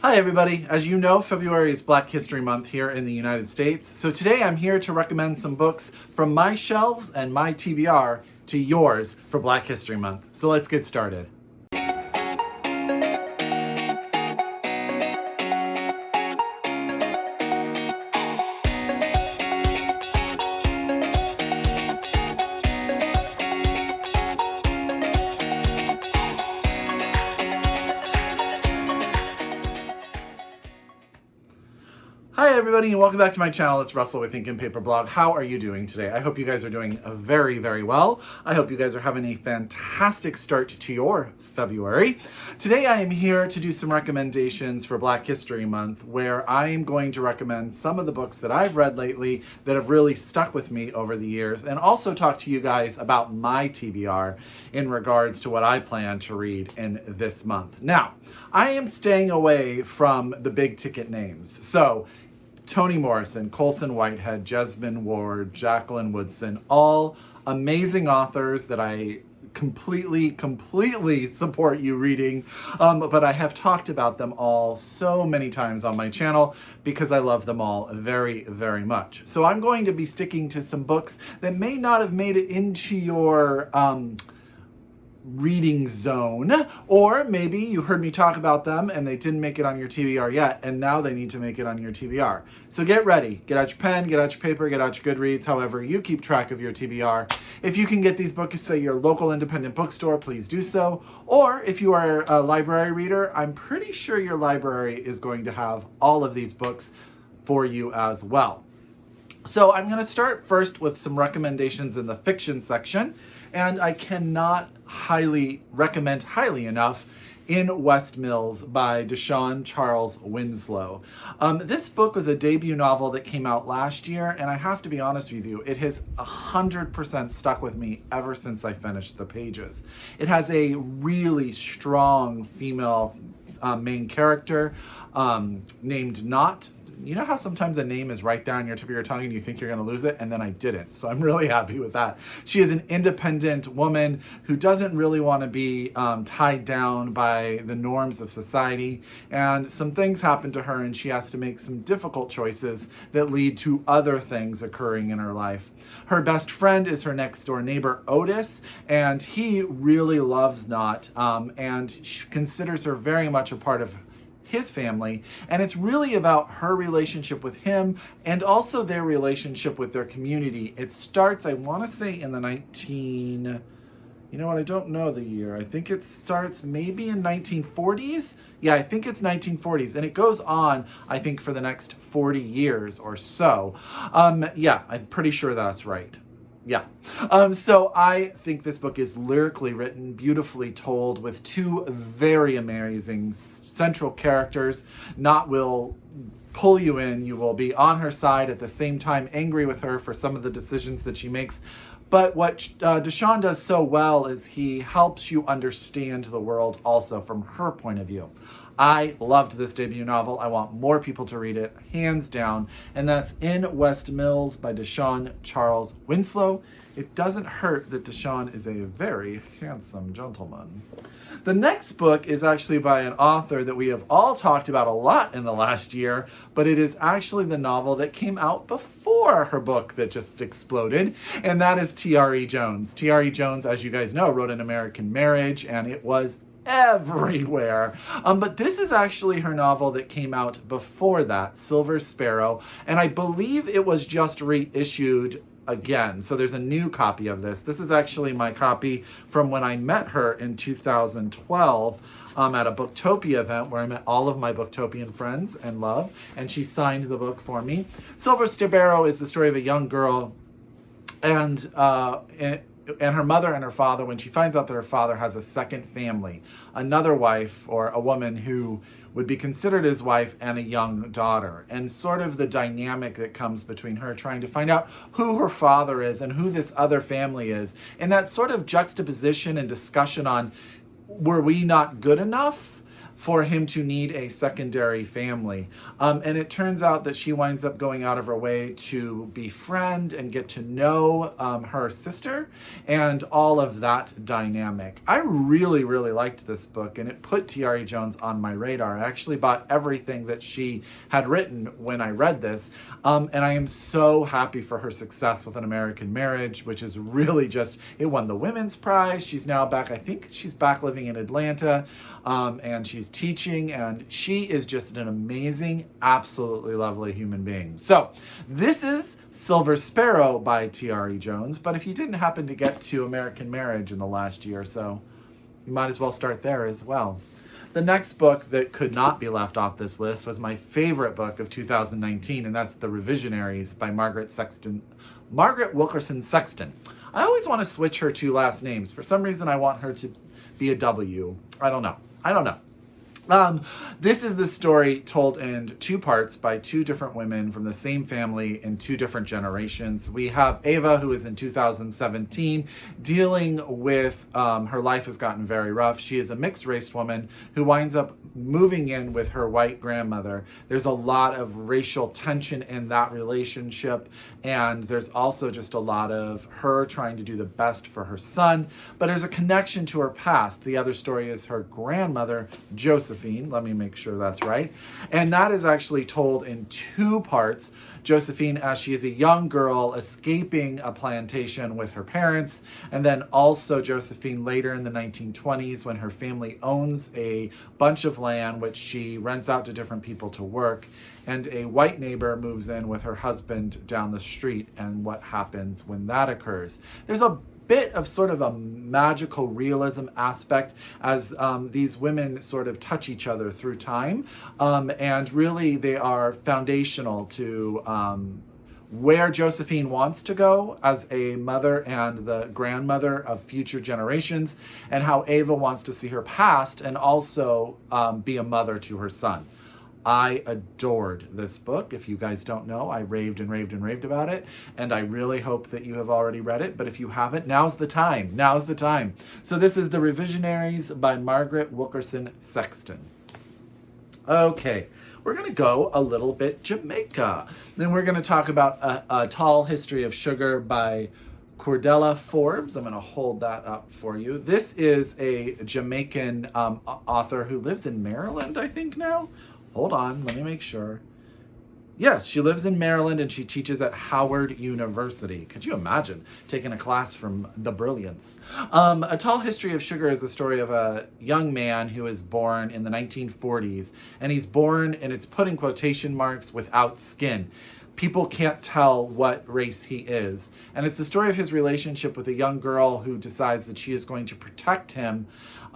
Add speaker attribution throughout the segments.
Speaker 1: Hi everybody. As you know, February is Black History Month here in the United States. So today I'm here to recommend some books from my shelves and my TBR to yours for Black History Month. So let's get started. Hi everybody and welcome back to my channel. It's Russell with Ink and Paper Blog. How are you doing today? I hope you guys are doing very, very well. I hope you guys are having a fantastic start to your February. Today I am here to do some recommendations for Black History Month, where I am going to recommend some of the books that I've read lately that have really stuck with me over the years, and also talk to you guys about my TBR in regards to what I plan to read in this month. Now, I am staying away from the big ticket names. So Toni Morrison, Colson Whitehead, Jesmyn Ward, Jacqueline Woodson, all amazing authors that I completely support you reading, but I have talked about them all so many times on my channel because I love them all very, very much. So I'm going to be sticking to some books that may not have made it into your reading zone, or maybe you heard me talk about them and they didn't make it on your TBR yet, and now they need to make it on your TBR. So get ready, get out your pen, get out your paper, get out your Goodreads, however you keep track of your TBR. If you can get these books at your local independent bookstore, please do so. Or if you are a library reader, I'm pretty sure your library is going to have all of these books for you as well. So I'm going to start first with some recommendations in the fiction section, and I cannot recommend highly enough In West Mills by Deshaun Charles Winslow. This book was a debut novel that came out last year, and I have to be honest with you, it has 100% stuck with me ever since I finished the pages. It has a really strong female main character named Not. You know how sometimes a name is right there on your tip of your tongue and you think you're going to lose it? And then I didn't. So I'm really happy with that. She is an independent woman who doesn't really want to be tied down by the norms of society. And some things happen to her and she has to make some difficult choices that lead to other things occurring in her life. Her best friend is her next door neighbor, Otis, and he really loves Not and she considers her very much a part of his family, and it's really about her relationship with him and also their relationship with their community. It starts, I want to say, in the you know what, I don't know the year. I think it starts maybe in 1940s. Yeah, I think it's 1940s, and it goes on, I think, for the next 40 years or so. Yeah, I'm pretty sure that's right. Yeah. So I think this book is lyrically written, beautifully told, with two very amazing central characters. Not will pull you in. You will be on her side, at the same time angry with her for some of the decisions that she makes. But what Deshaun does so well is he helps you understand the world also from her point of view. I loved this debut novel. I want more people to read it, hands down. And that's In West Mills by Deshaun Charles Winslow. It doesn't hurt that Deshaun is a very handsome gentleman. The next book is actually by an author that we have all talked about a lot in the last year, but it is actually the novel that came out before her book that just exploded, and that is Tayari Jones. Tayari Jones, as you guys know, wrote An American Marriage, and it was everywhere. But this is actually her novel that came out before that, Silver Sparrow, and I believe it was just reissued again. So there's a new copy of this. This is actually my copy from when I met her in 2012 at a Booktopia event where I met all of my Booktopian friends and love, and she signed the book for me. Silver Sparrow is the story of a young girl and her mother and her father, when she finds out that her father has a second family, another wife or a woman who would be considered his wife and a young daughter, and sort of the dynamic that comes between her trying to find out who her father is and who this other family is, and that sort of juxtaposition and discussion on, were we not good enough for him to need a secondary family. And it turns out that she winds up going out of her way to befriend and get to know her sister and all of that dynamic. I really, really liked this book, and it put Tayari Jones on my radar. I actually bought everything that she had written when I read this, and I am so happy for her success with An American Marriage, which is really just, it won the Women's Prize. She's now back, I think she's back living in Atlanta, and she's teaching, and she is just an amazing, absolutely lovely human being. So this is Silver Sparrow by Tayari Jones, but if you didn't happen to get to American Marriage in the last year or so, you might as well start there as well. The next book that could not be left off this list was my favorite book of 2019, and that's The Revisionaries by Margaret Wilkerson Sexton. I always want to switch her two last names. For some reason, I want her to be a W. I don't know. This is the story told in two parts by two different women from the same family in two different generations. We have Ava, who is in 2017, dealing with her life has gotten very rough. She is a mixed-race woman who winds up moving in with her white grandmother. There's a lot of racial tension in that relationship, and there's also just a lot of her trying to do the best for her son, but there's a connection to her past. The other story is her grandmother, Josephine. Let me make sure that's right. And that is actually told in two parts. Josephine, as she is a young girl escaping a plantation with her parents, and then also Josephine later in the 1920s when her family owns a bunch of land which she rents out to different people to work, and a white neighbor moves in with her husband down the street, and what happens when that occurs. There's a bit of sort of a magical realism aspect as these women sort of touch each other through time, and really they are foundational to where Josephine wants to go as a mother and the grandmother of future generations, and how Ava wants to see her past and also be a mother to her son. I adored this book. If you guys don't know, I raved and raved and raved about it, and I really hope that you have already read it, but if you haven't, now's the time. Now's the time. So this is The Revisionaries by Margaret Wilkerson Sexton. Okay, we're going to go a little bit Jamaica. Then we're going to talk about a Tall History of Sugar by Curdella Forbes. I'm going to hold that up for you. This is a Jamaican author who lives in Maryland, I think now. Hold on, let me make sure. Yes, she lives in Maryland and she teaches at Howard University. Could you imagine taking a class from the brilliance? A Tall History of Sugar is the story of a young man who is born in the 1940s, and he's born, and it's put in quotation marks, without skin. People can't tell what race he is. And it's the story of his relationship with a young girl who decides that she is going to protect him.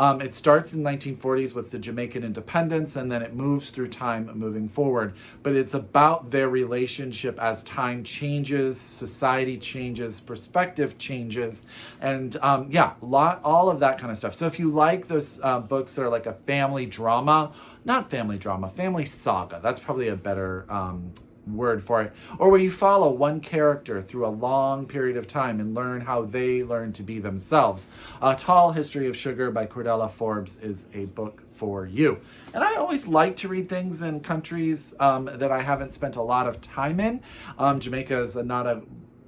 Speaker 1: It starts in the 1940s with the Jamaican independence, and then it moves through time moving forward. But it's about their relationship as time changes, society changes, perspective changes, and all of that kind of stuff. So if you like those books that are like a family drama, not family drama, family saga, that's probably a better word for it, or where you follow one character through a long period of time and learn how they learn to be themselves. A Tall History of Sugar by Curdella Forbes is a book for you. And I always like to read things in countries that I haven't spent a lot of time in. Jamaica is not a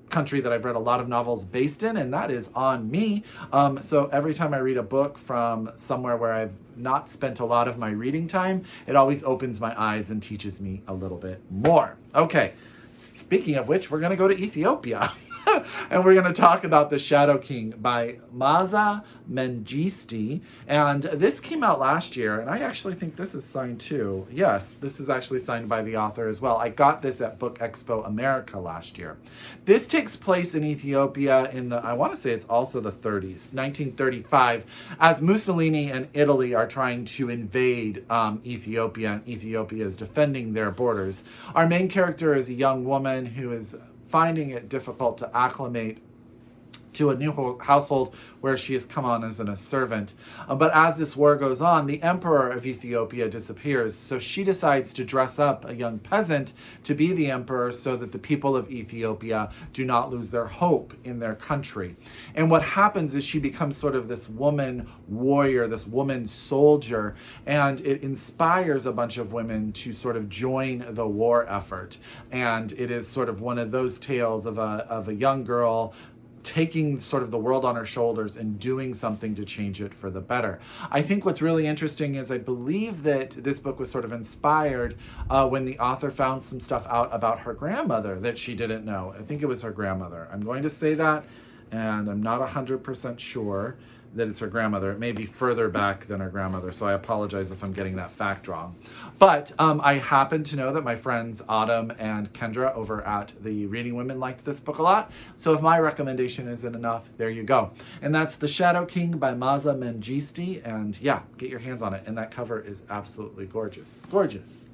Speaker 1: country that I've read a lot of novels based in, and that is on me. So every time I read a book from somewhere where I've not spent a lot of my reading time, it always opens my eyes and teaches me a little bit more. Okay, speaking of which, we're going to go to Ethiopia. And we're going to talk about The Shadow King by Maza Mengistu. And this came out last year, and I actually think this is signed too. Yes, this is actually signed by the author as well. I got this at Book Expo America last year. This takes place in Ethiopia in the, I want to say it's also the 30s, 1935, as Mussolini and Italy are trying to invade Ethiopia, and Ethiopia is defending their borders. Our main character is a young woman who is finding it difficult to acclimate to a new household where she has come on as a servant. But as this war goes on, the emperor of Ethiopia disappears. So she decides to dress up a young peasant to be the emperor so that the people of Ethiopia do not lose their hope in their country. And what happens is she becomes sort of this woman warrior, this woman soldier, and it inspires a bunch of women to sort of join the war effort. And it is sort of one of those tales of a young girl taking sort of the world on her shoulders and doing something to change it for the better. I think what's really interesting is I believe that this book was sort of inspired when the author found some stuff out about her grandmother that she didn't know. I think it was her grandmother. I'm going to say that, and I'm not 100% sure that it's her grandmother. It may be further back than her grandmother, so I apologize if I'm getting that fact wrong. But I happen to know that my friends Autumn and Kendra over at the Reading Women liked this book a lot, so if my recommendation isn't enough, there you go. And that's The Shadow King by Maza Mengistu, and yeah, get your hands on it, and that cover is absolutely gorgeous. Gorgeous.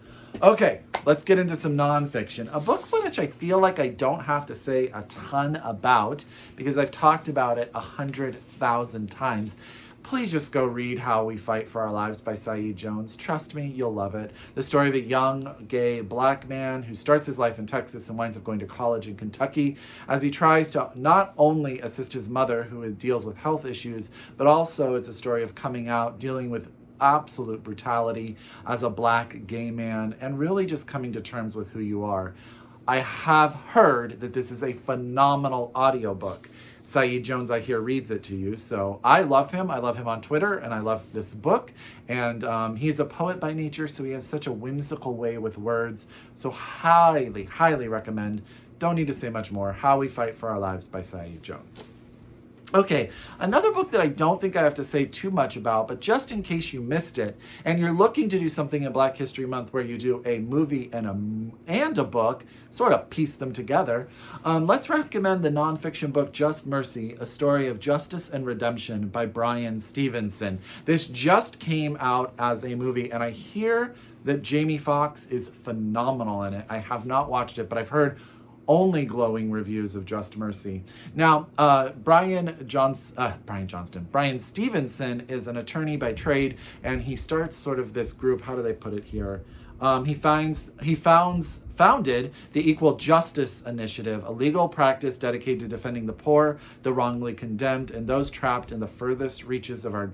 Speaker 1: Okay, let's get into some nonfiction. A book which I feel like I don't have to say a ton about because I've talked about it 100,000 times. Please just go read How We Fight for Our Lives by Saeed Jones. Trust me, you'll love it. The story of a young, gay, black man who starts his life in Texas and winds up going to college in Kentucky as he tries to not only assist his mother, who deals with health issues, but also it's a story of coming out, dealing with absolute brutality as a black gay man, and really just coming to terms with who you are. I have heard that this is a phenomenal audiobook. Saeed Jones, I hear, reads it to you. So I love him. I love him on Twitter, and I love this book. And he's a poet by nature, so he has such a whimsical way with words. So highly, highly recommend. Don't need to say much more. How We Fight for Our Lives by Saeed Jones. Okay, another book that I don't think I have to say too much about, but just in case you missed it, and you're looking to do something in Black History Month where you do a movie and a book, sort of piece them together, let's recommend the nonfiction book Just Mercy, A Story of Justice and Redemption by Bryan Stevenson. This just came out as a movie, and I hear that Jamie Foxx is phenomenal in it. I have not watched it, but I've heard only glowing reviews of Just Mercy. Now, Bryan Stevenson is an attorney by trade, and he starts sort of this group. How do they put it here? He founded the Equal Justice Initiative, a legal practice dedicated to defending the poor, the wrongly condemned, and those trapped in the furthest reaches of our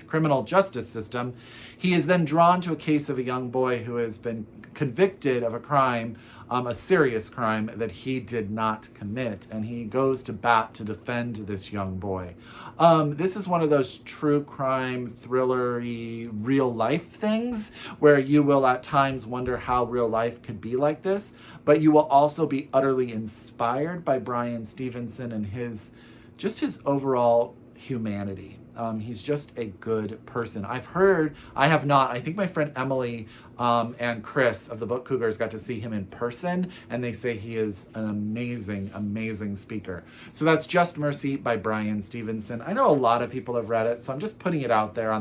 Speaker 1: criminal justice system. He is then drawn to a case of a young boy who has been convicted of a crime, a serious crime that he did not commit, and he goes to bat to defend this young boy. This is one of those true crime, thriller-y, real-life things where you will at times wonder how real life could be like this, but you will also be utterly inspired by Bryan Stevenson and his overall humanity. He's just a good person. I think my friend Emily and Chris of the Book Cougars got to see him in person, and they say he is an amazing, amazing speaker. So that's Just Mercy by Bryan Stevenson. I know a lot of people have read it, so I'm just putting it out there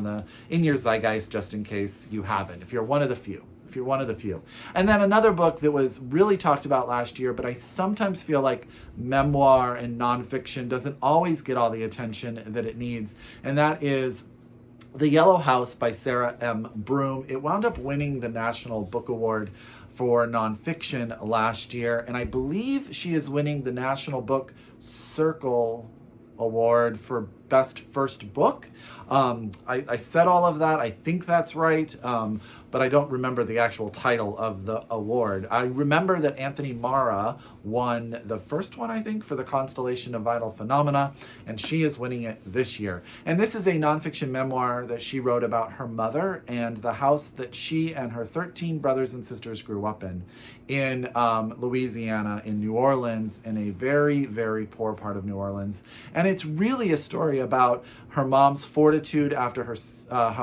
Speaker 1: in your zeitgeist just in case you haven't, if you're one of the few. And then another book that was really talked about last year, but I sometimes feel like memoir and nonfiction doesn't always get all the attention that it needs, and that is The Yellow House by Sarah M. Broom. It wound up winning the National Book Award for nonfiction last year, and I believe she is winning the National Book Circle Award for Best First Book. I said all of that. I think that's right, but I don't remember the actual title of the award. I remember that Anthony Mara won the first one, I think, for The Constellation of Vital Phenomena, and she is winning it this year. And this is a nonfiction memoir that she wrote about her mother and the house that she and her 13 brothers and sisters grew up in Louisiana, in New Orleans, in a very, very poor part of New Orleans. And it's really a story about her mom's fortitude after her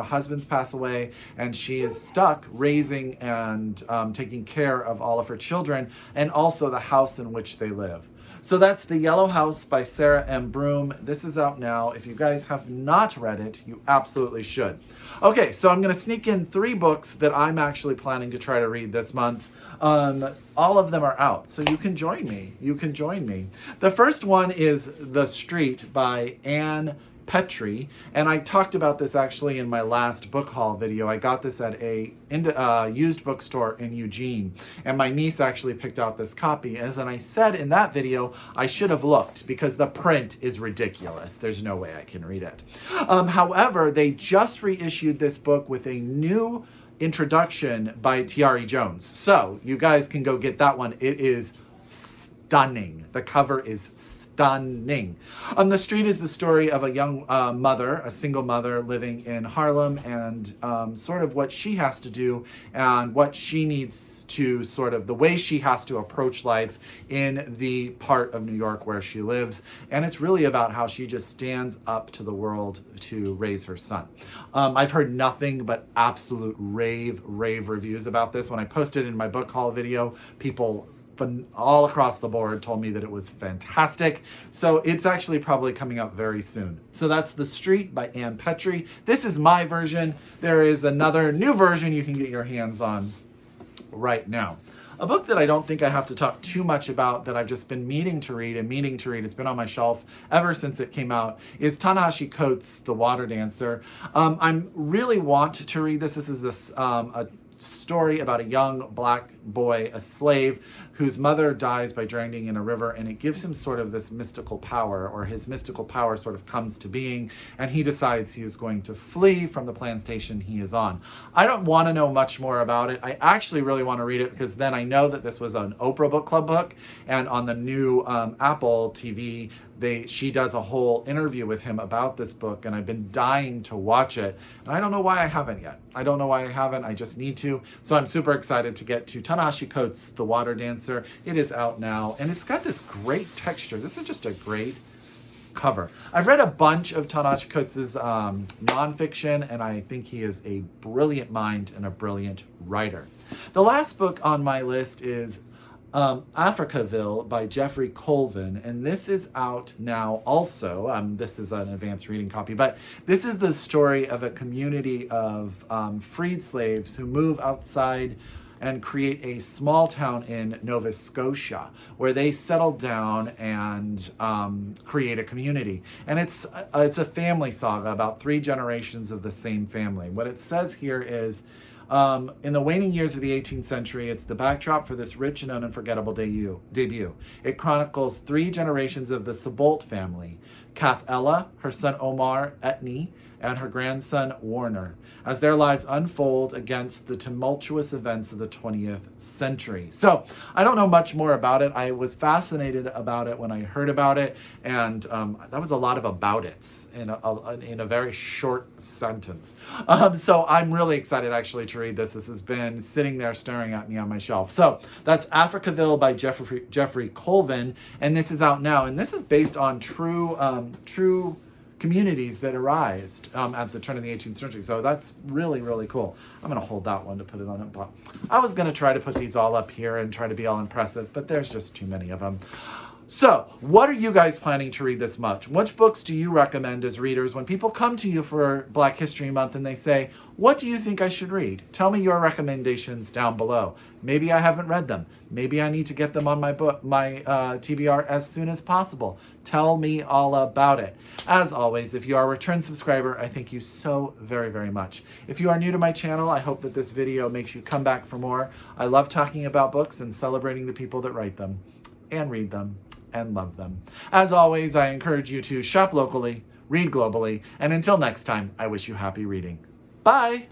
Speaker 1: husband's passed away, and she is stuck raising and taking care of all of her children, and also the house in which they live. So that's The Yellow House by Sarah M. Broom. This is out now. If you guys have not read it, you absolutely should. Okay, so I'm going to sneak in 3 books that I'm actually planning to try to read this month. All of them are out, so you can join me. You can join me. The first one is The Street by Anne Petrie, and I talked about this actually in my last book haul video. I got this at a used bookstore in Eugene, and my niece actually picked out this copy. As I said in that video, I should have looked because the print is ridiculous. There's no way I can read it. However, they just reissued this book with a new introduction by Tayari Jones. So you guys can go get that one. It is stunning. The cover is stunning. The Street is the story of a young mother, a single mother living in Harlem, and sort of what she has to do and what she needs to sort of the way she has to approach life in the part of New York where she lives. And it's really about how she just stands up to the world to raise her son. I've heard nothing but absolute rave reviews about this. When I posted in my book haul video, people all across the board told me that it was fantastic. So it's actually probably coming up very soon. So that's The Street by Anne Petrie. This is my version. There is another new version you can get your hands on right now. A book that I don't think I have to talk too much about that I've just been meaning to read, it's been on my shelf ever since it came out, is Ta-Nehisi Coates' The Water Dancer. I really want to read this. This is a story about a young black boy, a slave, whose mother dies by drowning in a river, and it gives him sort of this mystical power, or his mystical power sort of comes to being, and he decides he is going to flee from the plantation he is on. I don't want to know much more about it. I actually really want to read it because then I know that this was an Oprah Book Club book, and on the new Apple TV, she does a whole interview with him about this book, and I've been dying to watch it. And I don't know why I haven't yet. I don't know why I haven't. I just need to. So I'm super excited to get to Ta-Nehisi Coates' The Water Dancer. It is out now, and it's got this great texture. This is just a great cover. I've read a bunch of Ta-Nehisi Coates' nonfiction, and I think he is a brilliant mind and a brilliant writer. The last book on my list is Ville by Jeffrey Colvin, and this is out now also. This is an advanced reading copy, but this is the story of a community of freed slaves who move outside and create a small town in Nova Scotia where they settle down and create a community. And it's a family saga about 3 generations of the same family. What it says here is, in the waning years of the 18th century, it's the backdrop for this rich and unforgettable debut. It chronicles 3 generations of the Sabolt family, Kath Ella, her son Omar Etney, and her grandson Warner, as their lives unfold against the tumultuous events of the 20th century. So I don't know much more about it. I was fascinated about it when I heard about it, and that was a lot of about it's in a very short sentence. So I'm really excited actually to read this. This has been sitting there staring at me on my shelf. So that's Ville by Jeffrey Colvin, and this is out now. And this is based on true communities that arose at the turn of the 18th century. So that's really, really cool. I'm going to hold that one to put it on it. But I was going to try to put these all up here and try to be all impressive, but there's just too many of them. So what are you guys planning to read this month? Which books do you recommend as readers when people come to you for Black History Month and they say, what do you think I should read? Tell me your recommendations down below. Maybe I haven't read them. Maybe I need to get them on my TBR as soon as possible. Tell me all about it. As always, if you are a return subscriber, I thank you so very, very much. If you are new to my channel, I hope that this video makes you come back for more. I love talking about books and celebrating the people that write them and read them and love them. As always, I encourage you to shop locally, read globally, and until next time, I wish you happy reading. Bye!